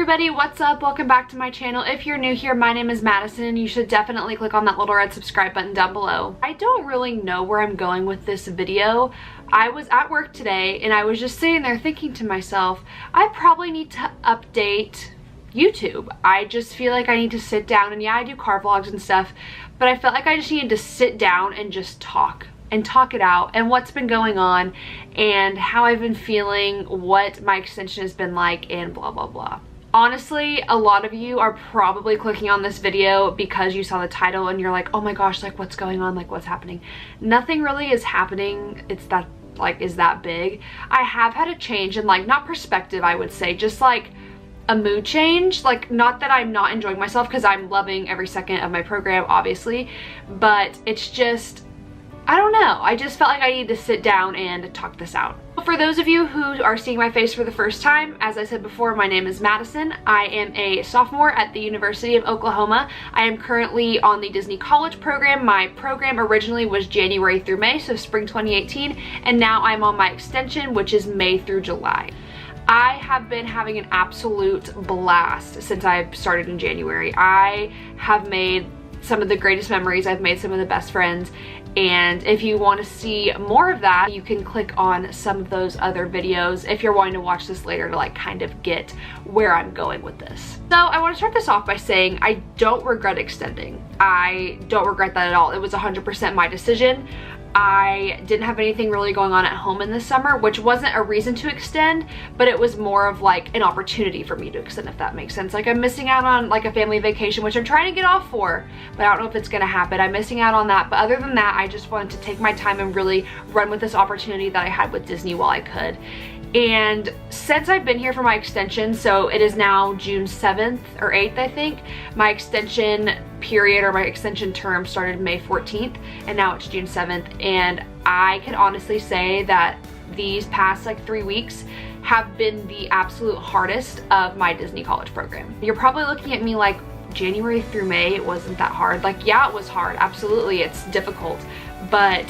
everybody, what's up? Welcome back to my channel. If you're new here, my name is Madison and you should definitely click on that little red subscribe button down below. I don't really know where I'm going with this video. I was at work today and I was just sitting there thinking to myself, I probably need to update YouTube. I just feel like I need to sit down, and yeah, I do car vlogs and stuff, but I felt like I just needed to sit down and just talk it out, and what's been going on and how I've been feeling, what my extension has been like, and blah blah blah. Honestly, a lot of you are probably clicking on this video because you saw the title and you're like, oh my gosh, like what's going on, like what's happening? Nothing really is happening. It's that is that big. I have had a change in not perspective, I would say, just like a mood change. Like, not that I'm not enjoying myself, because I'm loving every second of my program obviously, but it's just, I don't know, I just felt like I needed to sit down and talk this out. For those of you who are seeing my face for the first time, as I said before, my name is Madison. I am a sophomore at the University of Oklahoma. I am currently on the Disney College program. My program originally was January through May, so spring 2018, and now I'm on my extension, which is May through July. I have been having an absolute blast since I started in January. I have made some of the greatest memories. I've made some of the best friends, and if you want to see more of that, you can click on some of those other videos if you're wanting to watch this later to kind of get where I'm going with this. So I want to start this off by saying I don't regret extending. I don't regret that at all. It was 100% my decision. I didn't have anything really going on at home in the summer, which wasn't a reason to extend, but it was more of an opportunity for me to extend, if that makes sense. I'm missing out on a family vacation, which I'm trying to get off for, but I don't know if it's gonna happen. I'm missing out on that, but other than that, I just wanted to take my time and really run with this opportunity that I had with Disney while I could. And since I've been here for my extension, so it is now June 7th or 8th, I think, my extension period, or my extension term, started May 14th, and now it's June 7th, and I can honestly say that these past 3 weeks have been the absolute hardest of my Disney College program. You're probably looking at me like, January through May, it wasn't that hard. Yeah, it was hard, absolutely, it's difficult, but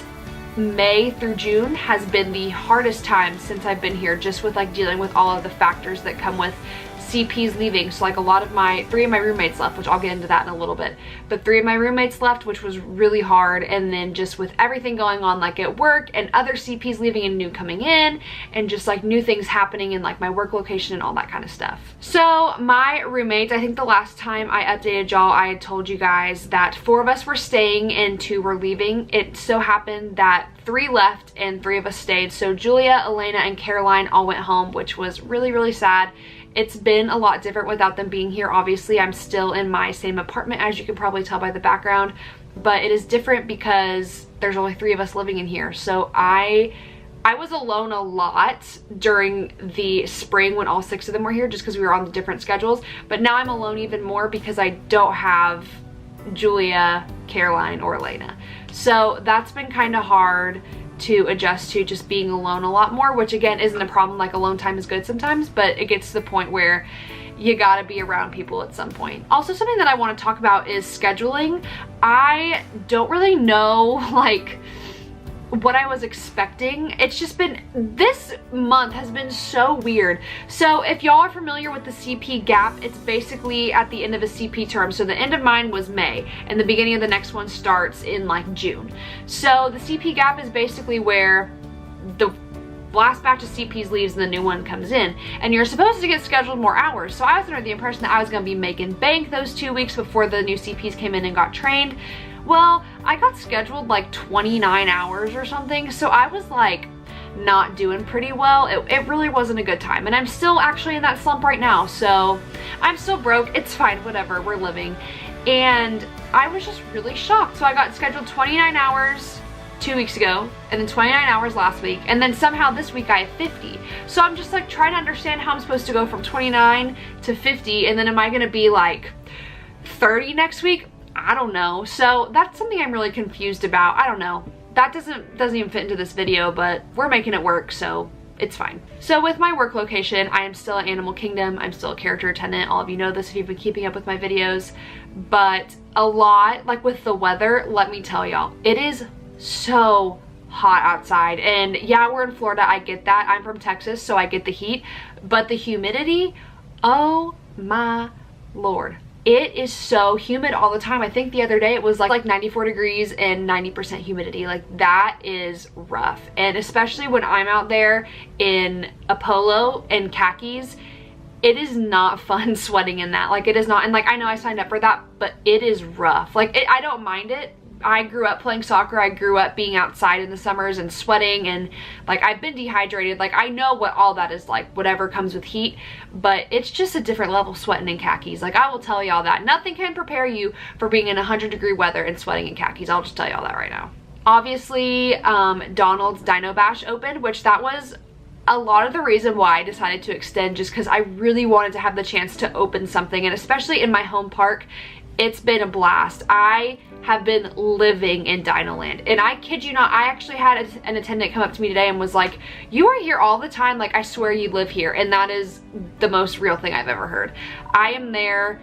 May through June has been the hardest time since I've been here, just with dealing with all of the factors that come with CPs leaving. So a lot of three of my roommates left, which I'll get into that in a little bit, but 3 of my roommates left, which was really hard, and then just with everything going on at work and other CPs leaving and new coming in, and just new things happening in my work location and all that kind of stuff. So my roommates, I think the last time I updated y'all, I had told you guys that 4 of us were staying and 2 were leaving. It so happened that 3 left and 3 of us stayed. So Julia, Elena, and Caroline all went home, which was really, really sad. It's been a lot different without them being here. Obviously, I'm still in my same apartment, as you can probably tell by the background, but it is different because there's only 3 of us living in here. So I was alone a lot during the spring when all 6 of them were here, just because we were on the different schedules, but now I'm alone even more because I don't have Julia, Caroline, or Elena. So that's been kind of hard to adjust to, just being alone a lot more, which again isn't a problem. Alone time is good sometimes, but it gets to the point where you gotta be around people at some point. Also, something that I want to talk about is scheduling. I don't really know what I was expecting. It's just been, this month has been so weird. So if y'all are familiar with the CP gap, it's basically at the end of a CP term. So the end of mine was May, and the beginning of the next one starts in June. So the CP gap is basically where the last batch of CPs leaves and the new one comes in, and you're supposed to get scheduled more hours. So I was under the impression that I was going to be making bank those 2 weeks before the new CPs came in and got trained. Well, I got scheduled 29 hours or something, so I was not doing pretty well. It really wasn't a good time, and I'm still actually in that slump right now, so I'm still broke. It's fine, whatever, we're living. And I was just really shocked. So I got scheduled 29 hours 2 weeks ago, and then 29 hours last week, and then somehow this week I have 50. So I'm just trying to understand how I'm supposed to go from 29 to 50, and then am I gonna be 30 next week? I don't know. So that's something I'm really confused about. I don't know. That doesn't even fit into this video, but we're making it work, so it's fine. So with my work location, I am still at Animal Kingdom. I'm still a character attendant. All of you know this if you've been keeping up with my videos, but a lot, with the weather, let me tell y'all, it is so hot outside. And yeah, we're in Florida, I get that. I'm from Texas, so I get the heat, but the humidity, oh my Lord. It is so humid all the time. I think the other day it was like 94 degrees and 90% humidity. Like, that is rough. And especially when I'm out there in a polo and khakis, it is not fun sweating in that. Like, it is not. And like, I know I signed up for that, but it is rough. Like, I don't mind it. I grew up playing soccer. I grew up being outside in the summers and sweating, and like, I've been dehydrated. Like, I know what all that is like, whatever comes with heat, but it's just a different level sweating in khakis. Like, I will tell y'all that. Nothing can prepare you for being in 100-degree weather and sweating in khakis. I'll just tell y'all that right now. Obviously, Donald's Dino Bash opened, which that was a lot of the reason why I decided to extend, just because I really wanted to have the chance to open something, and especially in my home park, it's been a blast. I have been living in Dinoland, and I kid you not, I actually had an attendant come up to me today and was like, you are here all the time, like, I swear you live here. And that is the most real thing I've ever heard. I am there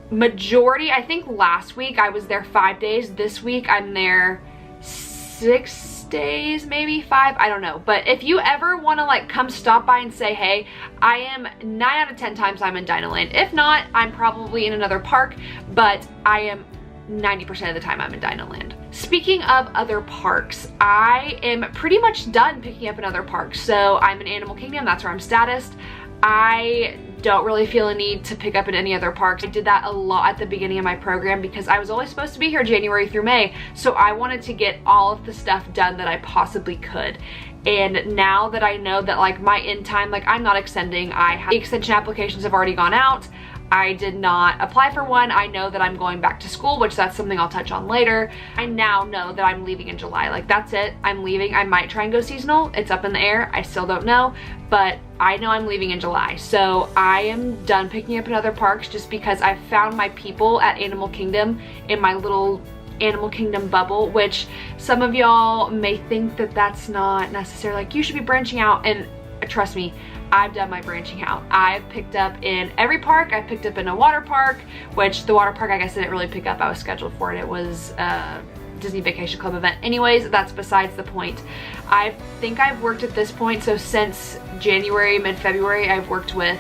majority, I think last week I was there 5 days. This week I'm there 6 days, maybe 5, I don't know. But if you ever want to like come stop by and say hey, I am 9 out of 10 times I'm in Dinoland. If not, I'm probably in another park, but I am 90% of the time I'm in Dinoland. Speaking of other parks, I am pretty much done picking up in other parks. So I'm in Animal Kingdom, that's where I'm statused. I don't really feel a need to pick up in any other parks. I did that a lot at the beginning of my program because I was only supposed to be here January through May, so I wanted to get all of the stuff done that I possibly could. And now that I know that like my end time, like I'm not extending, the extension applications have already gone out. I did not apply for one. I know that I'm going back to school, which that's something I'll touch on later. I now know that I'm leaving in July. Like, that's it. I'm leaving. I might try and go seasonal. It's up in the air. I still don't know, but I know I'm leaving in July. So I am done picking up in other parks just because I've found my people at Animal Kingdom in my little Animal Kingdom bubble, which some of y'all may think that that's not necessarily, like, you should be branching out, and trust me, I've done my branching out. I've picked up in every park. I picked up in a water park, which the water park I guess I didn't really pick up. I was scheduled for it. It was a Disney Vacation Club event. Anyways, that's besides the point. I think I've worked at this point, so since January, mid-February, I've worked with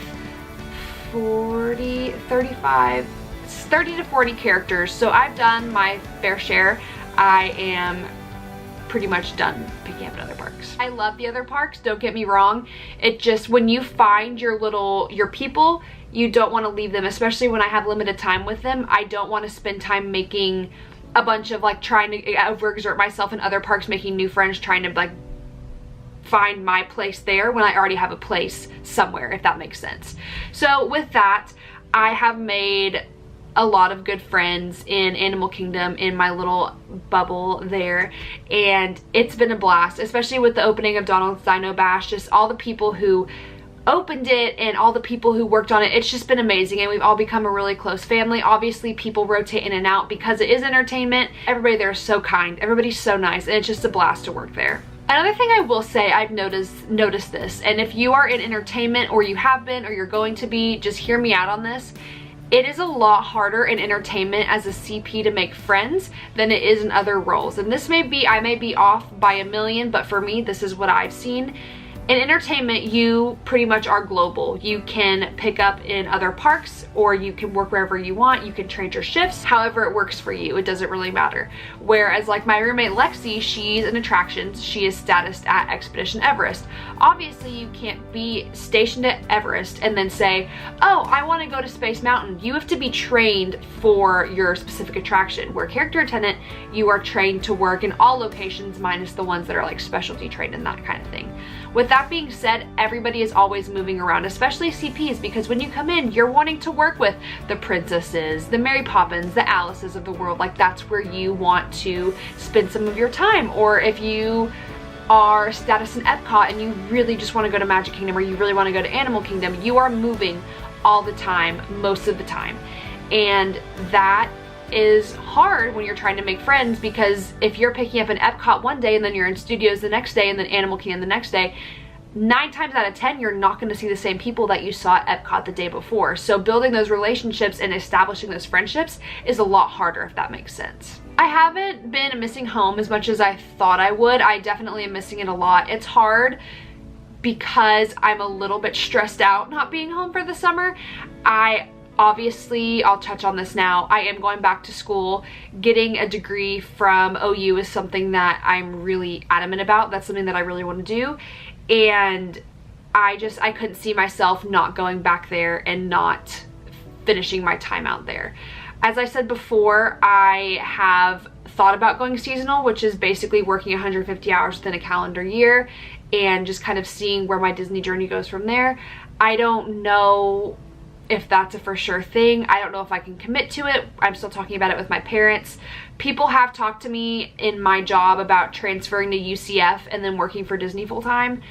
30 to 40 characters. So I've done my fair share. I am pretty much done picking up in other parks. I love the other parks, don't get me wrong. It just, when you find your people, you don't want to leave them, especially when I have limited time with them. I don't want to spend time making a bunch of like trying to overexert myself in other parks, making new friends, trying to like find my place there when I already have a place somewhere, if that makes sense. So with that, I have made a lot of good friends in Animal Kingdom in my little bubble there, and it's been a blast, especially with the opening of Donald's Dino Bash. Just all the people who opened it and all the people who worked on it, it's just been amazing, and we've all become a really close family. Obviously people rotate in and out because it is entertainment. Everybody there is so kind, everybody's so nice, and it's just a blast to work there. Another thing I will say, I've noticed this, and if you are in entertainment or you have been or you're going to be, just hear me out on this. It is a lot harder in entertainment as a CP to make friends than it is in other roles. And this may be, I may be off by a million, but for me, this is what I've seen. In entertainment, you pretty much are global. You can pick up in other parks, or you can work wherever you want. You can trade your shifts, however it works for you. It doesn't really matter. Whereas like my roommate Lexi, she's in attractions. She is statused at Expedition Everest. Obviously you can't be stationed at Everest and then say, oh, I want to go to Space Mountain. You have to be trained for your specific attraction. Where character attendant, you are trained to work in all locations minus the ones that are like specialty trained and that kind of thing. With that being said, everybody is always moving around, especially CPs, because when you come in, you're wanting to work with the princesses, the Mary Poppins, the Alices of the world. Like, that's where you want to spend some of your time. Or if you are status in Epcot and you really just want to go to Magic Kingdom, or you really want to go to Animal Kingdom, you are moving all the time, most of the time. And that is hard when you're trying to make friends, because if you're picking up an Epcot one day and then you're in Studios the next day and then Animal Kingdom the next day, 9 times out of 10 you're not going to see the same people that you saw at Epcot the day before. So building those relationships and establishing those friendships is a lot harder, if that makes sense. I haven't been missing home as much as I thought I would. I definitely am missing it a lot. It's hard because I'm a little bit stressed out not being home for the summer. Obviously, I'll touch on this now. I am going back to school. Getting a degree from OU is something that I'm really adamant about. That's something that I really want to do. And I couldn't see myself not going back there and not finishing my time out there. As I said before, I have thought about going seasonal, which is basically working 150 hours within a calendar year and just kind of seeing where my Disney journey goes from there. I don't know if that's a for sure thing. I don't know if I can commit to it. I'm still talking about it with my parents. People have talked to me in my job about transferring to UCF and then working for Disney full-time.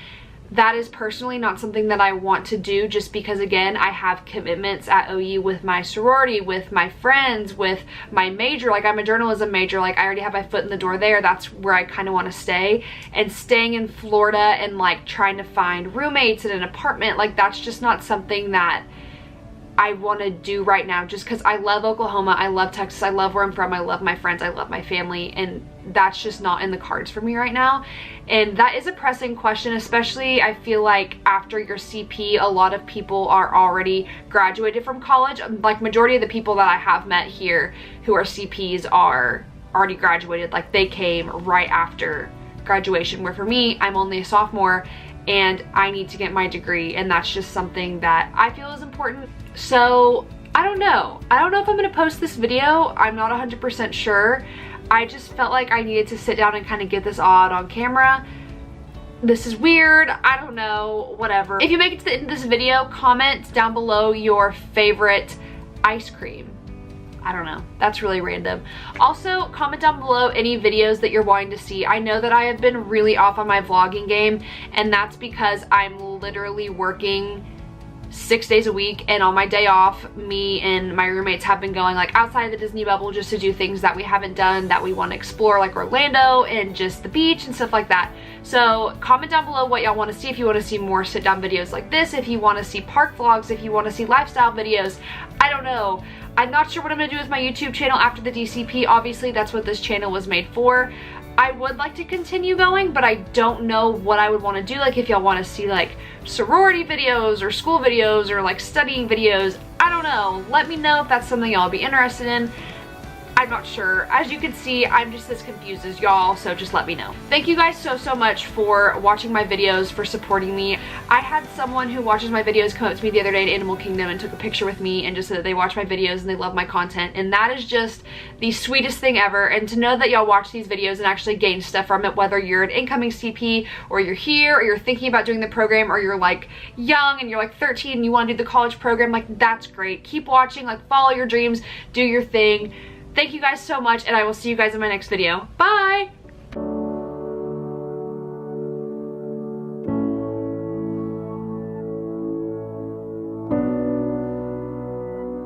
That is personally not something that I want to do, just because, again, I have commitments at OU with my sorority, with my friends, with my major. Like, I'm a journalism major. Like, I already have my foot in the door there. That's where I kind of want to stay. And staying in Florida and like trying to find roommates in an apartment, like, that's just not something that I want to do right now, just because I love Oklahoma, I love Texas, I love where I'm from, I love my friends, I love my family, and that's just not in the cards for me right now. And that is a pressing question, especially I feel like after your CP, a lot of people are already graduated from college. Like, majority of the people that I have met here who are CPs are already graduated. Like, they came right after graduation, where for me, I'm only a sophomore and I need to get my degree, and that's just something that I feel is important. So I don't know if I'm gonna post this video. I'm not 100% sure. I just felt like I needed to sit down and kind of get this all out on camera. This is weird, I don't know, whatever. If you make it to the end of this video, comment down below your favorite ice cream. I don't know, that's really random. Also, comment down below any videos that you're wanting to see. I know that I have been really off on my vlogging game, and that's because I'm literally working 6 days a week, and on my day off, me and my roommates have been going like outside of the Disney bubble just to do things that we haven't done, that we want to explore, like Orlando and just the beach and stuff like that. So comment down below what y'all want to see. If you want to see more sit down videos like this, if you want to see park vlogs, if you want to see lifestyle videos, I don't know. I'm not sure what I'm going to do with my YouTube channel after the DCP. Obviously, that's what this channel was made for. I would like to continue going, but I don't know what I would want to do. Like, if y'all want to see like sorority videos or school videos or like studying videos, I don't know. Let me know if that's something y'all be interested in. I'm not sure. As you can see, I'm just as confused as y'all, so just let me know. Thank you guys so much for watching my videos, for supporting me. I had someone who watches my videos come up to me the other day at Animal Kingdom and took a picture with me and just said that they watch my videos and they love my content, and that is just the sweetest thing ever. And to know that y'all watch these videos and actually gain stuff from it, whether you're an incoming CP or you're here or you're thinking about doing the program, or you're like young and you're like 13 and you want to do the college program, like, that's great. Keep watching, like, follow your dreams, do your thing. Thank you guys so much, and I will see you guys in my next video. Bye!